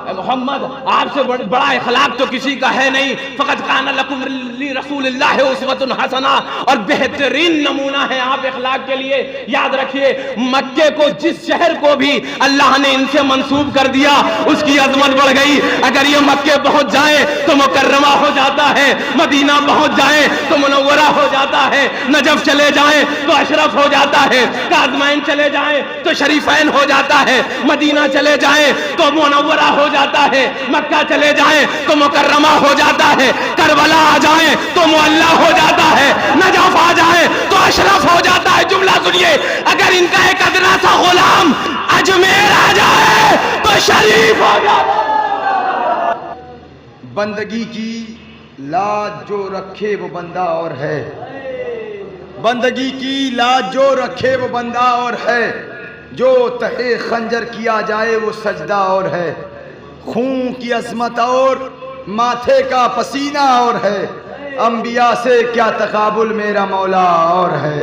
اے محمد آپ سے بڑا اخلاق تو کسی کا ہے نہیں. فقط کان لکم لی رسول اللہ اسوۃ حسنہ, اور بہترین نمونہ ہے آپ اخلاق کے لیے. یاد رکھیے مکے کو جس شہر کو بھی اللہ نے ان سے منسوب کر دیا اس کی عظمت بڑھ گئی. اگر یہ مکے پہنچ جائے تو مکرمہ ہو جاتا ہے, مدینہ پہنچ جائے تو منورہ ہو جاتا ہے, نجف چلے جائیں تو اشرف ہو جاتا ہے, کاظمین چلے جائیں تو شریفین ہو جاتا ہے, مدینہ چلے جائیں تو منورہ ہو جاتا ہے, مکہ چلے جائیں تو مکرمہ ہو جاتا ہے, کربلا آ جائیں تو معلیٰ ہو جاتا ہے, نجف آ جائیں تو اشرف ہو جاتا ہے. جملہ سنیے, اگر ان کا ایک ادنا سا غلام اجمیر آ جائے تو شریف ہو جاتا ہے. بندگی کی لاج جو رکھے وہ بندہ اور ہے, بندگی کی لاج جو رکھے وہ بندہ اور ہے, جو تہے خنجر کیا جائے وہ سجدہ اور ہے, خون کی عظمت اور ماتھے کا پسینہ اور ہے, انبیاء سے کیا تقابل میرا مولا اور ہے,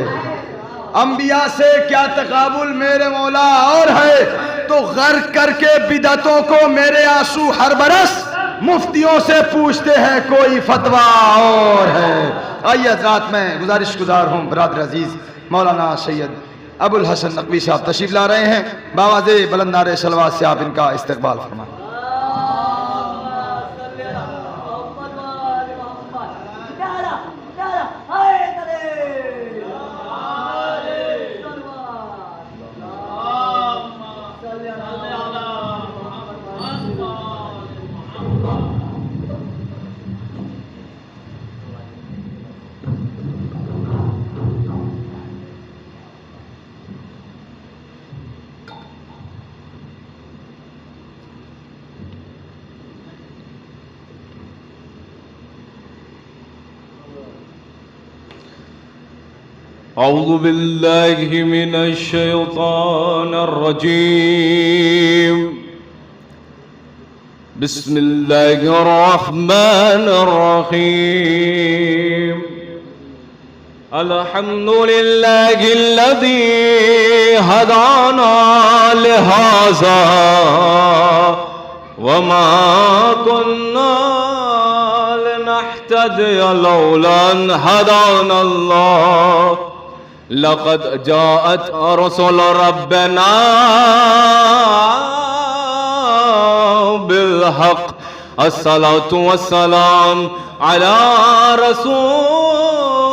انبیاء سے کیا تقابل میرے مولا اور ہے. تو غرق کر کے بدعتوں کو میرے آنسو ہر برس مفتیوں سے پوچھتے ہیں کوئی فتویٰ اور ہے. آئیے حضرات میں گزارش گزار ہوں برادر عزیز مولانا سید ابو الحسن نقوی صاحب تشریف لا رہے ہیں. باواز بلند نعرہ صلوات سے آپ ان کا استقبال فرمائیں. أعوذ بالله من الشيطان الرجيم. بسم الله الرحمن الرحيم. الحمد لله الذي هدانا لهذا وما كنا لنهتدي لولا أن هدانا الله. لقد جاءت رسل ربنا بالحق. الصلاة والسلام على رسول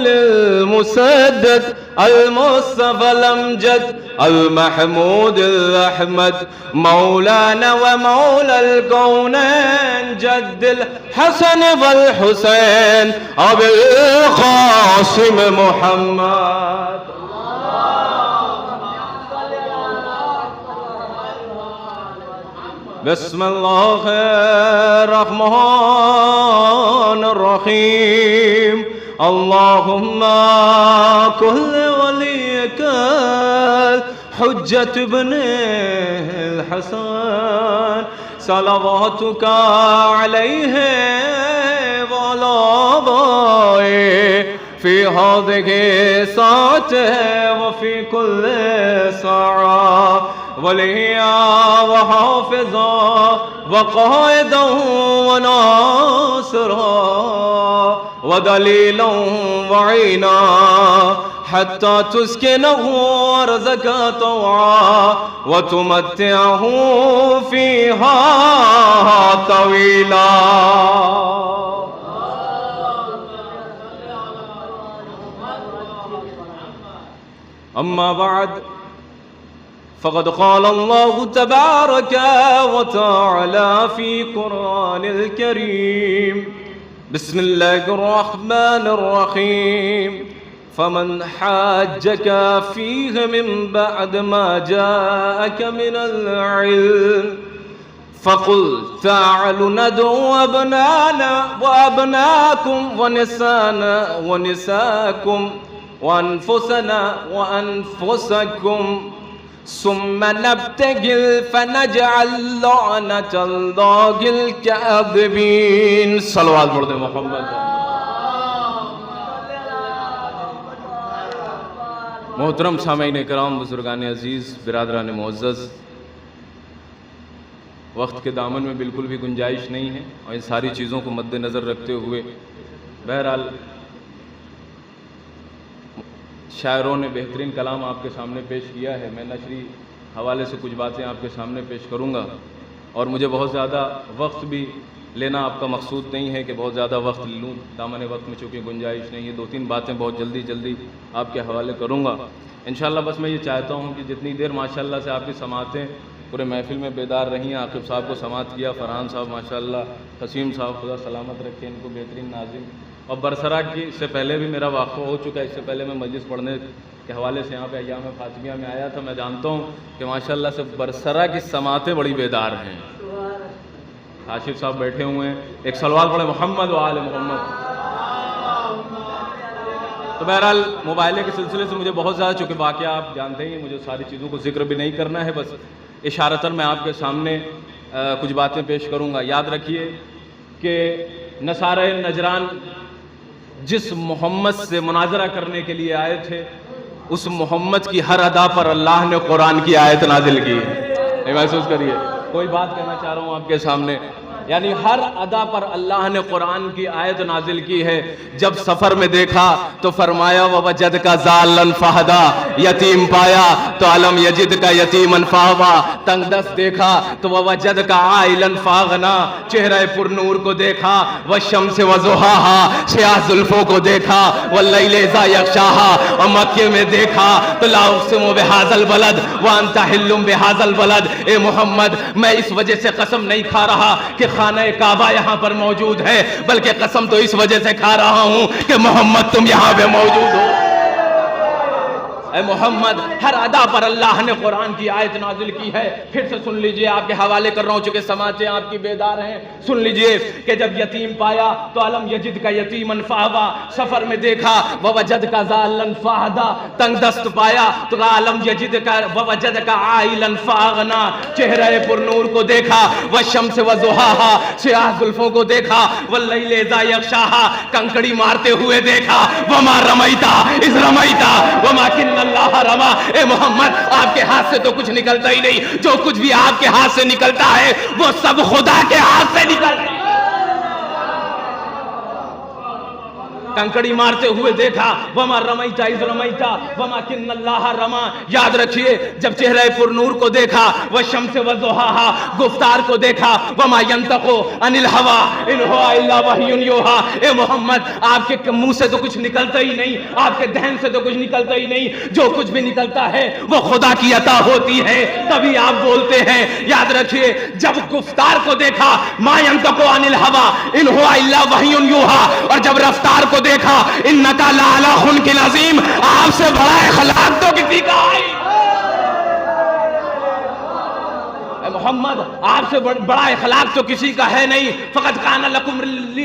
المسدد المصطفى الأمجد المحمود الأحمد مولانا ومولى الكونين جد الحسن والحسين أبي القاسم محمد. بسم الله الرحمن الرحيم. اللهم كل وليك الحجة ابن الحسن صلواتك عليه وعلى آبائه في هذه الساعة وفي كل ساعة وليا وحافظا وقائدا وناصرا ودليلا وعينا حتى تسكنه أرزك طوعا وتمتعه فيها طويلا. أما بعد فقد قال الله تبارك وتعالى في قرآن الكريم. بسم الله الرحمن الرحيم. فمن حاجك فيه من بعد ما جاءك من العلم فقل تعالوا ندعو أبناءنا وأبناءكم ونساءنا ونساءكم وأنفسنا وأنفسكم ثم نبتهل فنجعل لعنة الله الكاذبين. صلوات پڑھ دیں محمد. محترم سامعین کرام، بزرگان عزیز، برادران معزز، وقت کے دامن میں بالکل بھی گنجائش نہیں ہے، اور ان ساری چیزوں کو مد نظر رکھتے ہوئے بہرحال شاعروں نے بہترین کلام آپ کے سامنے پیش کیا ہے. میں نشری حوالے سے کچھ باتیں آپ کے سامنے پیش کروں گا، اور مجھے بہت زیادہ وقت بھی لینا آپ کا مقصود نہیں ہے کہ بہت زیادہ وقت لوں. دامن وقت میں چونکہ گنجائش نہیں ہے، 2-3 باتیں بہت جلدی آپ کے حوالے کروں گا انشاءاللہ. بس میں یہ چاہتا ہوں کہ جتنی دیر ماشاءاللہ سے آپ کی سماعتیں پورے محفل میں بیدار رہی، عاقب صاحب کو سماعت کیا، فرحان صاحب ماشاءاللہ، قسیم صاحب خدا سلامت رکھے ان کو، بہترین ناظم. اور برسرا کی اس سے پہلے بھی میرا واقعہ ہو چکا ہے، اس سے پہلے میں مجلس پڑھنے کے حوالے سے یہاں پہ ایام فاطمیہ میں آیا تھا. میں جانتا ہوں کہ ماشاءاللہ سے برسرا کی سماعتیں بڑی بیدار ہیں. آصف صاحب بیٹھے ہوئے ہیں، ایک صلوات پڑھے محمد و آل محمد. تو بہرحال موبائلے کے سلسلے سے مجھے بہت زیادہ، چونکہ واقعہ آپ جانتے ہی، مجھے ساری چیزوں کو ذکر بھی نہیں کرنا ہے، بس اشارتاً میں آپ کے سامنے کچھ باتیں پیش کروں گا. یاد رکھیے کہ نصارہ نجران جس محمد سے مناظرہ کرنے کے لیے آئے تھے، اس محمد کی ہر ادا پر اللہ نے قرآن کی آیت نازل کی ہے. محسوس کریے، کوئی بات کہنا چاہ رہا ہوں آپ کے سامنے، یعنی ہر ادا پر اللہ نے قرآن کی آیت نازل کی ہے. جب سفر میں دیکھا تو فرمایا وَوَجَدْكَ ضَالًّا فَهَدَىٰ، یتیم پایا تو علم یجد کا یتیماً فَآوَىٰ، تنگ دست دیکھا تو وَوَجَدْكَ عَائِلًا فَأَغْنَىٰ، چہرہ پر نور کو دیکھا، وَالشَّمْسِ وَضُحَاهَا، سیاہ زلفوں کو دیکھا، وَاللَّيْلِ إِذَا يَغْشَاهَا، اور مکے میں دیکھا تو لَا أُقْسِمُ بِهَٰذَا الْبَلَدِ وَأَنتَ حِلٌّ بِهَٰذَا الْبَلَدِ. اے محمد، میں اس وجہ سے قسم نہیں کھا رہا کہ خانہ کعبہ یہاں پر موجود ہے، بلکہ قسم تو اس وجہ سے کھا رہا ہوں کہ محمد تم یہاں پہ موجود ہو. اے محمد، ہر ادا پر اللہ نے قرآن کی آیت نازل کی ہے. پھر سے سن لیجئے، آپ کے حوالے کر رہا ہوں چونکہ سماعتیں آپ کی بیدار ہیں. سن لیجئے کہ جب یتیم پایا تو علم یجد کا یتیماً فآویٰ، سفر میں دیکھا ووجدک ضالًا فہدیٰ، تنگ دست پایا تو علم یجد کا ووجدک عائلاً فاغنیٰ، چہرہ پر نور کو دیکھا، والشمس وضحاها، سیاہ زلفوں کو دیکھا، واللیل اذا یغشاها، کنکڑی مارتے ہوئے دیکھا، وما رمیتا اذ رمیتا وما اللہ رما. اے محمد، آپ کے ہاتھ سے تو کچھ نکلتا ہی نہیں، جو کچھ بھی آپ کے ہاتھ سے نکلتا ہے وہ سب خدا کے ہاتھ سے نکلتا ہے. کنکڑی مارتے ہوئے دیکھا، وما رمیتا اذ رمیتا وماکن اللہ رما. یاد رکھیے، جب چہرہ پر نور کو دیکھا، والشمس وضحاها، گفتار کو دیکھا، وما ينطق عن الهوى ان هو الا وحی یوحی. اے محمد، آپ کے منہ سے تو کچھ نکلتا ہی نہیں، آپ کے دہن سے تو کچھ نکلتا ہی نہیں، جو کچھ بھی نکلتا ہے وہ خدا کی عطا ہوتی ہے، تبھی آپ بولتے ہیں. یاد رکھیے، جب گفتار کو دیکھا، ما ينطق عن الهوى ان هو الا وحی یوحی، اور جب رفتار کو دیکھا، انکا لعلی خلق عظیم، آپ سے بڑا اخلاق تو کسی کا ہے. اے محمد، آپ سے بڑا اخلاق تو کسی کا ہے نہیں. فقط کان لکم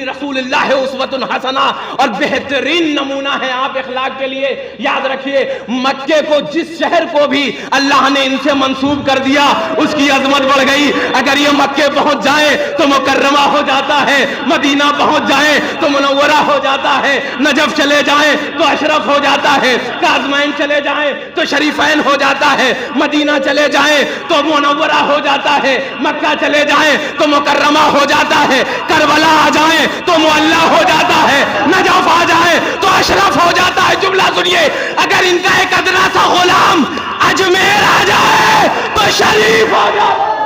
رسول اللہ اسوۃ حسنہ، اور بہترین نمونہ ہے آپ اخلاق کے لیے. یاد رکھیے، مکے کو جس شہر کو بھی اللہ نے ان سے منسوب کر دیا، اس کی عظمت بڑھ گئی. اگر یہ مکے پہنچ جائے تو مکرمہ ہو جاتا ہے، مدینہ پہنچ جائے تو منورہ ہو جاتا ہے، نجف چلے جائیں تو اشرف ہو جاتا ہے، کاظمین چلے جائیں تو شریفین ہو جاتا ہے، مدینہ چلے جائیں تو منورہ ہو جاتا ہے، مکہ چلے جائیں تو مکرمہ ہو جاتا ہے، کربلا آ جائیں تو معلیٰ ہو جاتا ہے، نجف آ جائیں تو اشرف ہو جاتا ہے. جملہ سنیے، اگر ان کا ایک ادنا سا غلام اجمیر آ جائے تو شریف ہو جاتا ہے.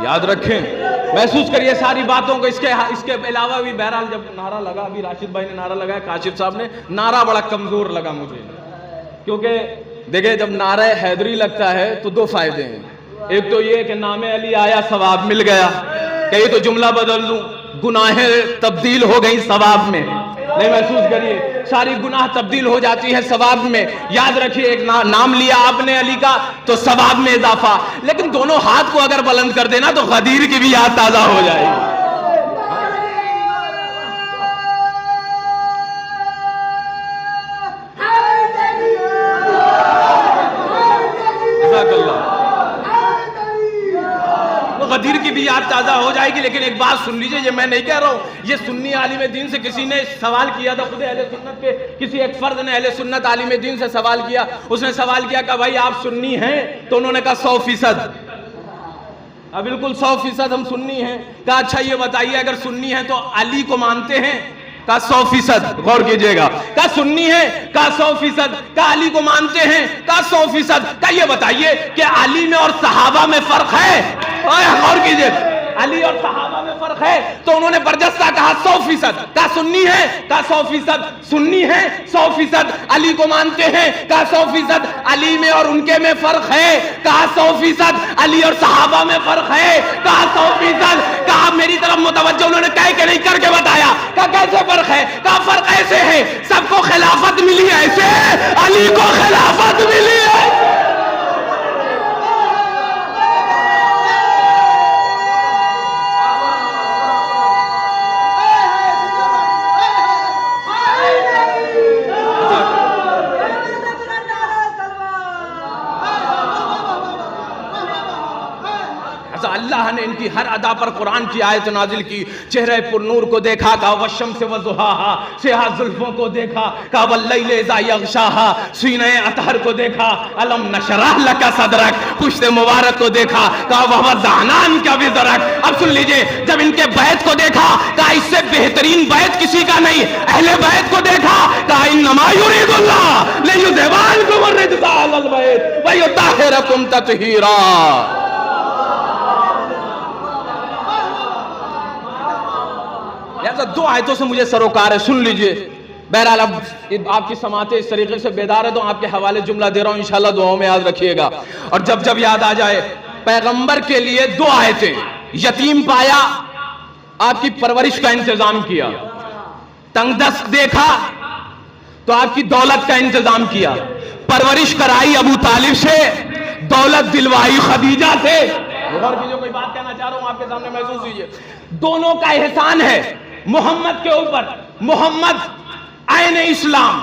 یاد رکھیں، محسوس کریے ساری باتوں کو. اس کے علاوہ بھی بہرحال جب نعرہ لگا، ابھی راشد بھائی نے نعرہ لگایا، کاشف صاحب نے نعرہ، بڑا کمزور لگا مجھے. کیونکہ دیکھیں، جب نعرہ حیدری لگتا ہے تو 2 فائدے ہیں. ایک تو یہ کہ نام علی آیا، ثواب مل گیا. کہیں تو جملہ بدل دوں، گناہیں تبدیل ہو گئی ثواب میں. نہیں محسوس کریے ساری گناہ تبدیل ہو جاتی ہے ثواب میں. یاد رکھیے ایک نام لیا آپ نے علی کا تو ثواب میں اضافہ, لیکن دونوں ہاتھ کو اگر بلند کر دینا تو غدیر کی بھی یاد تازہ ہو جائے گی. غدیر کی بھی یاد تازہ ہو جائے گی. لیکن ایک بات سن لیجئے, یہ میں نہیں کہہ رہا ہوں, یہ سنی عالم دین سے کسی نے سوال کیا تھا, خود اہل سنت کے کسی ایک فرد نے اہل سنت عالم دین سے سوال کیا. اس نے سوال کیا کہ بھائی آپ سنی ہیں؟ تو انہوں نے کہا 100%. بالکل 100% ہم سنی ہیں. کہا اچھا یہ بتائیے اگر سنی ہیں تو علی کو مانتے ہیں؟ کہا 100%. غور کیجئے گا. کہا سنی ہے؟ کہا 100%. کہا علی کو مانتے ہیں؟ کہا 100%. کہا یہ بتائیے کہ علی میں اور صحابہ میں فرق ہے؟ غور کیجئے, علی اور صحابہ میں فرق ہے؟ تو انہوں نے برجستہ کہا 100%. کہا سنی ہے؟ کہا 100%. سنی ہے 100%. علی کو مانتے ہیں؟ کہا 100%. علی میں اور ان کے میں فرق ہے؟ کہا 100%. علی اور صحابہ میں فرق ہے؟ کہا 100%. کہا میری طرف متوجہ, انہوں نے کہہ کے نہیں کر کے بتایا. کہا کیسے فرق ہے؟ کہا فرق ایسے ہے, سب کو خلافت ملی ایسے, علی کو خلافت ملی ایسے. اللہ نے ان کی ہر ادا پر قرآن کی آیت نازل کی. چہرہ پر نور کو دیکھا, کہا والشمس وضحاہا, سیاہ زلفوں کو دیکھا, کہا واللیل اذا یغشاہا, سینہ اطہر کو دیکھا, الم نشرح لک صدرک, پشت مبارک کو دیکھا, کہا ووضعنا عنک وزرک. اب سن لیجئے, جب ان کے بیت کو دیکھا, کہا اس سے بہترین بیت کسی کا نہیں. اہل بیت کو دیکھا, کہا انما یرید اللہ لیذھب عنکم الرجس اہل البیت ویطہرکم تطہیرا. دو آیتوں سے مجھے سروکار ہے, سن لیجئے. بہرحال اب آپ کی سماعتیں اس طریقے سے بیدار ہے تو آپ کے حوالے جملہ دے رہا ہوں, انشاءاللہ دعاؤں میں یاد رکھیے گا. اور جب جب یاد آ جائے, پیغمبر کے لیے 2 آیتیں. یتیم پایا, آپ کی پرورش کا انتظام کیا. تنگ دست دیکھا تو آپ کی دولت کا انتظام کیا. پرورش کرائی ابو طالب سے, دولت دلوائی خدیجہ سے. غور کیجئے, کوئی بات کہنا چاہ رہا ہوں آپ کے سامنے, محسوس ہوئیے. دونوں کا احسان ہے محمد کے اوپر. محمد عین اسلام,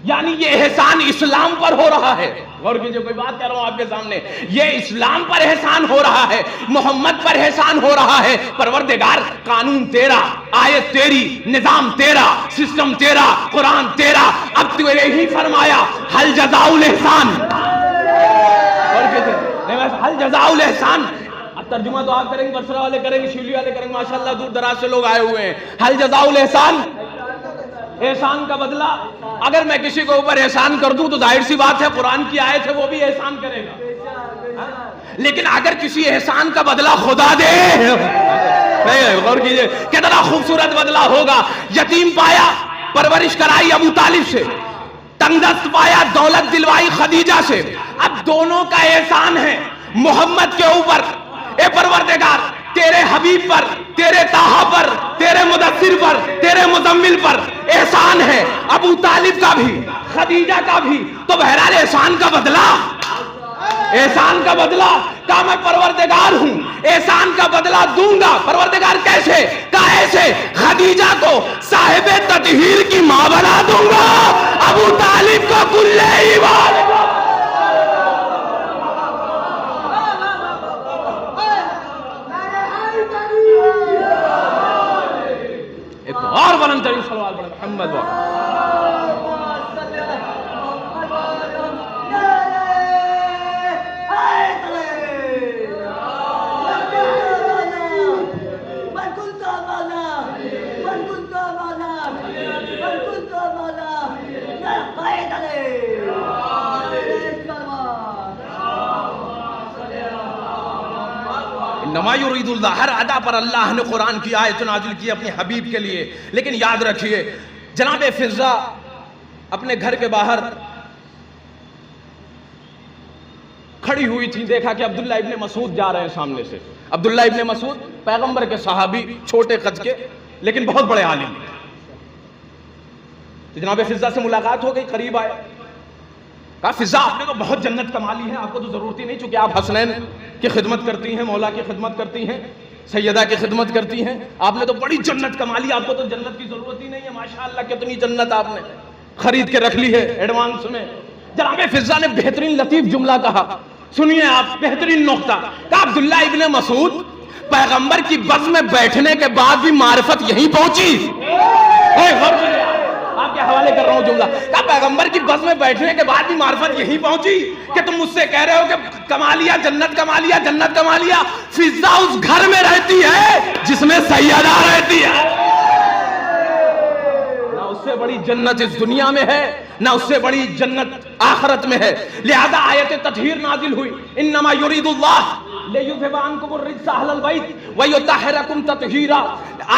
یعنی یہ احسان اسلام پر ہو رہا ہے. غور کیجئے, کوئی بات کہہ رہا ہوں آپ کے سامنے, یہ اسلام پر احسان ہو رہا ہے, محمد پر احسان ہو رہا ہے. پروردگار قانون تیرا, آیت تیری, نظام تیرا, سسٹم تیرا, قرآن تیرا, اب تو یہی فرمایا حل جزاء الاحسان. غور کیجئے, حل جزاء الاحسان. اب ترجمہ تو آپ کریں گے, بصرہ والے کریں گے, شیولی والے کریں گے, ماشاءاللہ دور دراز سے لوگ آئے ہوئے ہیں. حل جزاء الاحسان, احسان کا بدلہ. اگر میں کسی کو اوپر احسان کر دوں تو ظاہر سی بات ہے قرآن کی آیت ہے, وہ بھی احسان کرے گا. لیکن اگر کسی احسان کا بدلہ خدا دے, غور کیجئے کتنا خوبصورت بدلہ ہوگا. یتیم پایا, پرورش کرائی ابو طالب سے, تنگ دست پایا, دولت دلوائی خدیجہ سے. اب دونوں کا احسان ہے محمد کے اوپر. اے پروردگار, تیرے حبیب پر, تیرے طٰہٰ پر, تیرے مدثر پر, تیرے مزمل پر احسان ہے. ابو طالب کا بھی, خدیجہ کا بھی. تو بہرحال احسان کا بدلہ, احسان کا بدلہ. کہا میں پروردگار ہوں, احسان کا بدلہ دوں گا. پروردگار کیسے؟ کہا ایسے, خدیجہ کو صاحب تطہیر کی ماں بنا دوں گا, ابو طالب کو کلے ایمان. اور بلند ترین صلوات پڑھیں محمد وقت. انما یرید اللہ, ہر ادا پر اللہ نے قرآن کی آیت نازل کی اپنے حبیب کے لیے. لیکن یاد رکھیے, جناب فضہ اپنے گھر کے باہر کھڑی ہوئی تھی, دیکھا کہ عبداللہ ابن مسعود جا رہے ہیں سامنے سے. عبداللہ ابن مسعود پیغمبر کے صحابی, چھوٹے قد کے لیکن بہت بڑے عالم. تو جناب فضہ سے ملاقات ہو گئی، قریب آئے، کہا فضہ آپ نے تو بہت جنت کما لی ہے، آپ کو تو ضرورت ہی نہیں، چونکہ آپ حسنین کی خدمت کرتی ہیں، مولا کی خدمت کرتی ہیں، سیدہ کی خدمت کرتی ہیں، آپ نے تو بڑی جنت کما لی، آپ کو تو جنت کی ضرورت ہی نہیں ہے، ماشاءاللہ کتنی جنت آپ نے خرید کے رکھ لی ہے ایڈوانس میں۔ جناب فضہ نے بہترین لطیف جملہ کہا، سنیے آپ، بہترین نقطہ کہا، عبداللہ ابن مسعود پیغمبر کی بز میں بیٹھنے کے بعد بھی معرفت یہیں پہنچی۔ آپ کے حوالے کر رہا ہوں جملہ، کہا پیغمبر کی بز میں بیٹھنے کے بعد بھی معرفت یہیں پہنچی کہ تم مجھ سے کہہ رہے ہو کہ کما لیا، جنت کما لیا، جنت کما لیا۔ فضہ اس گھر میں رہتی ہے جس میں سیدہ رہتی ہے۔ نہ اس سے بڑی جنت اس دنیا میں ہے، نہ اس سے بڑی جنت آخرت میں ہے۔ لہذا آیت تطہیر نازل ہوئی، انما یرید اللہ لیذھب عنکم الرجس اہل البیت ویطہرکم تطہیرا۔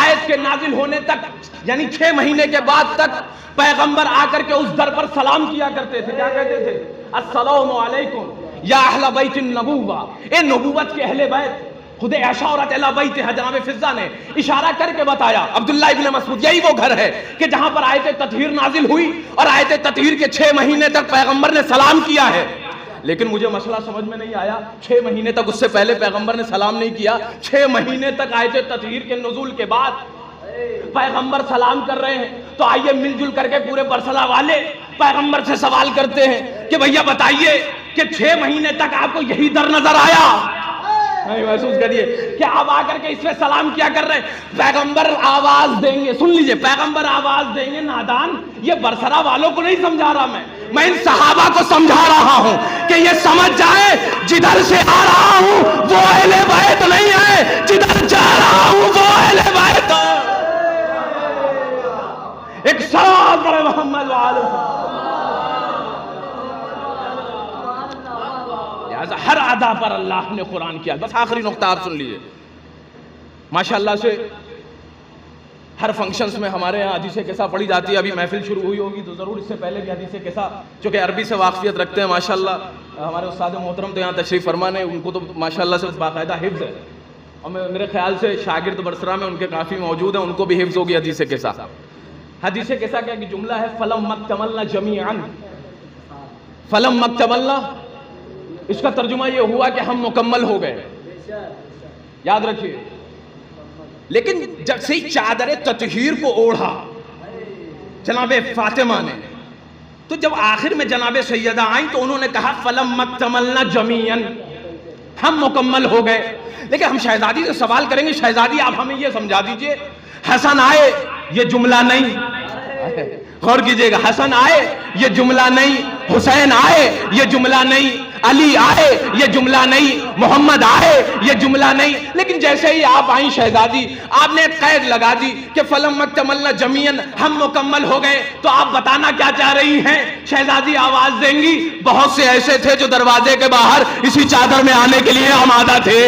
آیت کے نازل ہونے تک یعنی 6 مہینے کے بعد تک پیغمبر آ کر کے اس در پر سلام کیا کرتے تھے، کیا کہتے تھے؟ السلام علیکم یا اہل بیت النبوہ، اے نبوت کے اہل بیت۔ خود اشارت الی بیتھا، جناب فضہ نے اشارہ کر کے بتایا عبداللہ ابن مسعود یہی وہ گھر ہے کہ جہاں پر آیت تطہیر نازل ہوئی اور آیت تطہیر کے 6 مہینے تک پیغمبر نے سلام کیا ہے۔ لیکن مجھے مسئلہ سمجھ میں نہیں آیا، 6 مہینے تک اس سے پہلے پیغمبر نے سلام نہیں کیا، 6 مہینے تک آیت تطہیر کے نزول کے بعد پیغمبر سلام کر رہے ہیں۔ تو آئیے مل جل کر کے پورے برسلہ والے پیغمبر سے سوال کرتے ہیں کہ بھیا بتائیے کہ 6 مہینے تک آپ کو یہی در نظر آیا؟ محسوس کریے کہ آپ آ کر کے اس میں سلام کیا کر رہے ہیں۔ پیغمبر آواز دیں گے، سن لیجئے، پیغمبر آواز دیں گے، نادان، یہ برسرا والوں کو نہیں سمجھا رہا میں ان صحابہ کو سمجھا رہا ہوں کہ یہ سمجھ جائے جدھر سے آ رہا ہوں وہ اہل بیت نہیں ہے، جدھر جا رہا ہوں وہ اہل بیت ہے۔ ایک ساتھ بڑے محمد والے ہر ادا پر اللہ نے قرآن کیا۔ بس آخری نقطہ آپ سن لیجئے، ماشاءاللہ سے ہر فنکشنز میں ہمارے یہاں حدیث قصہ پڑھی جاتی ہے۔ ابھی محفل شروع ہوئی ہوگی تو ضرور اس سے پہلے بھی حدیث قصہ، چونکہ عربی سے واقفیت رکھتے ہیں ماشاءاللہ ہمارے استاد محترم تو یہاں تشریف فرما نے، ان کو تو ماشاءاللہ سے باقاعدہ حفظ ہے، اور میرے خیال سے شاگرد برسرا میں ان کے کافی موجود ہیں، ان کو بھی حفظ ہوگی حدیث قصہ۔ حدیث قصہ کا ایک جملہ ہے، فَلَمَّا اكْتَمَلْنَا جَمِيعًا، فَلَمَّا اكْتَمَلْنَا، اس کا ترجمہ یہ ہوا کہ ہم مکمل ہو گئے، یاد رکھیے۔ لیکن جب سے چادر تطہیر کو اوڑھا جناب فاطمہ نے، تو جب آخر میں جناب سیدہ آئیں تو انہوں نے کہا فَلَمَّا اكْتَمَلْنَا جَمِيعًا، ہم مکمل ہو گئے۔ لیکن ہم شہزادی سے سوال کریں گے، شہزادی آپ ہمیں یہ سمجھا دیجئے، حسن آئے یہ جملہ نہیں، غور کیجئے گا، حسن آئے یہ جملہ نہیں، حسین آئے یہ جملہ نہیں، علی آئے یہ جملہ نہیں، محمد آئے یہ جملہ نہیں، لیکن جیسے ہی آپ آئیں شہزادی، آپ نے ایک قید لگا دی کہ فَلَمَّا اكْتَمَلْنَا جَمِيعًا، ہم مکمل ہو گئے۔ تو آپ بتانا کیا چاہ رہی ہیں؟ شہزادی آواز دیں گی، بہت سے ایسے تھے جو دروازے کے باہر اسی چادر میں آنے کے لیے آمادہ تھے،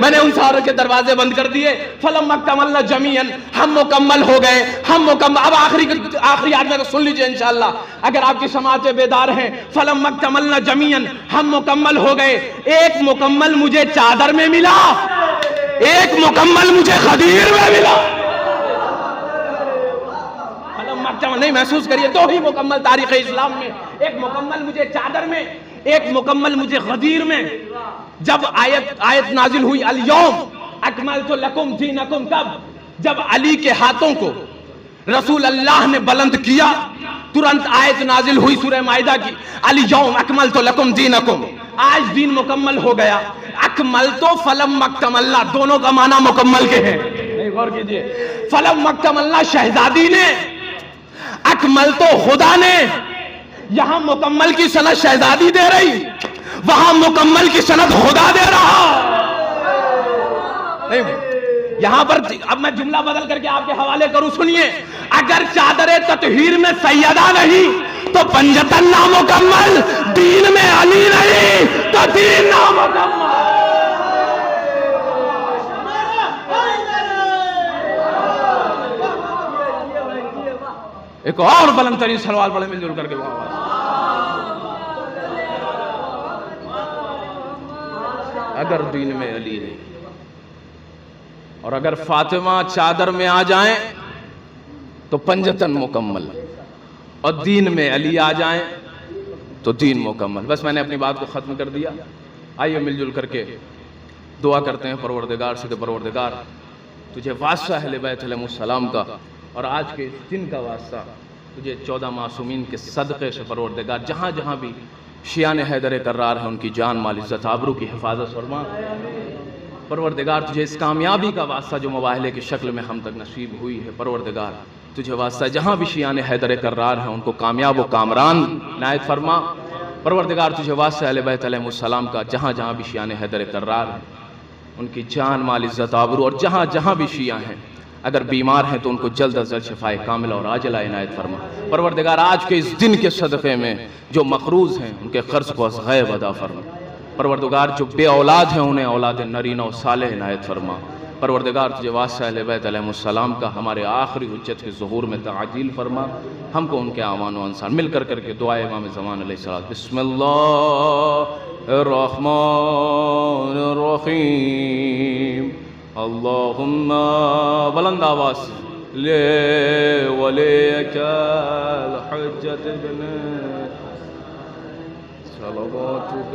میں نے ان ساروں کے دروازے بند کر دیے۔ فَلَمَّا اكْتَمَلْنَا جَمِيعًا، ہم مکمل ہو گئے، ہم مکمل۔ اب آخری آدمی کو سن لیجئے انشاءاللہ اگر آپ کی سماعتیں بیدار ہیں۔ فَلَمَّا اكْتَمَلْنَا جَمِيعًا، ہم مکمل ہو گئے۔ ایک مکمل مجھے چادر میں ملا، ایک مکمل مجھے خدیر میں ملا۔ نہیں محسوس کریے، دو ہی مکمل تاریخ اسلام میں، ایک مکمل مجھے چادر میں، ایک مکمل مجھے غدیر میں۔ جب آیت نازل ہوئی الیوم اکملت لکم دینکم، کب؟ جب علی کے ہاتھوں کو رسول اللہ نے بلند کیا، ترنت آیت نازل ہوئی سورہ مائدہ کی، الیوم اکملت لکم دینکم، آج دین مکمل ہو گیا۔ اکملت فلما اکتملنا، دونوں کا معنی مکمل کے ہیں، غور کیجئے۔ فلما اکتملنا شہزادی نے، اکمل تو خدا نے، یہاں مکمل کی سند شہزادی دے رہی، وہاں مکمل کی سند خدا دے رہا۔ یہاں پر اب میں جملہ بدل کر کے آپ کے حوالے کروں، سنیے، اگر چادر تطہیر میں سیدہ نہیں تو پنجتن نامکمل، دین میں علی نہیں تو دین نامکمل۔ ایک اور بلند ترین سوال پڑھے مل جل کر کے اگر دین میں علی نہیں اور اگر فاطمہ چادر میں آ جائیں تو پنجتن مکمل۔ اور دین میں علی آ جائیں تو دین مکمل. بس میں نے اپنی بات کو ختم کر دیا. آئیے مل جل کر کے دعا کرتے ہیں پروردگار سے کہ پروردگار تجھے واسطہ اہل بیت علیہ السلام کا اور آج کے اس دن کا واسطہ تجھے 14 معصومین کے صدقے سے پروردگار جہاں جہاں بھی شیعان حیدر کرار ہیں ان کی جان مال عزت آبرو کی حفاظت فرما. پروردگار تجھے اس کامیابی کا واسطہ جو مباہلے کی شکل میں ہم تک نصیب ہوئی ہے پروردگار تجھے واسطہ جہاں بھی شیعان حیدر کرار ہیں ان کو کامیاب و کامران عنایت فرما. پروردگار تجھے واسطہ اہل بیت علیہ السلام کا جہاں جہاں بھی شیعان حیدر کرار ہیں ان کی جان مال عزت آبرو اور جہاں جہاں بھی شیعہ ہیں اگر بیمار ہیں تو ان کو جلد از جلد شفائے کاملہ اور عاجلہ عنایت فرما. پروردگار آج کے اس دن کے صدقے میں جو مقروض ہیں ان کے قرض کو از غیب ادا فرما. پروردگار جو بے اولاد ہیں انہیں اولاد نرینہ و صالح عنایت فرما. پروردگار تجھے واسطہ اہل بیت علیہ السلام کا ہمارے آخری حجت کے ظہور میں تعجیل فرما. ہم کو ان کے اعوان و انصار مل کر کے دعائے امام زمان علیہ السلام. بسم اللہ الرحمن الرحیم. اللہم بلند آواز لے ولیک الحجت ابن صلواتک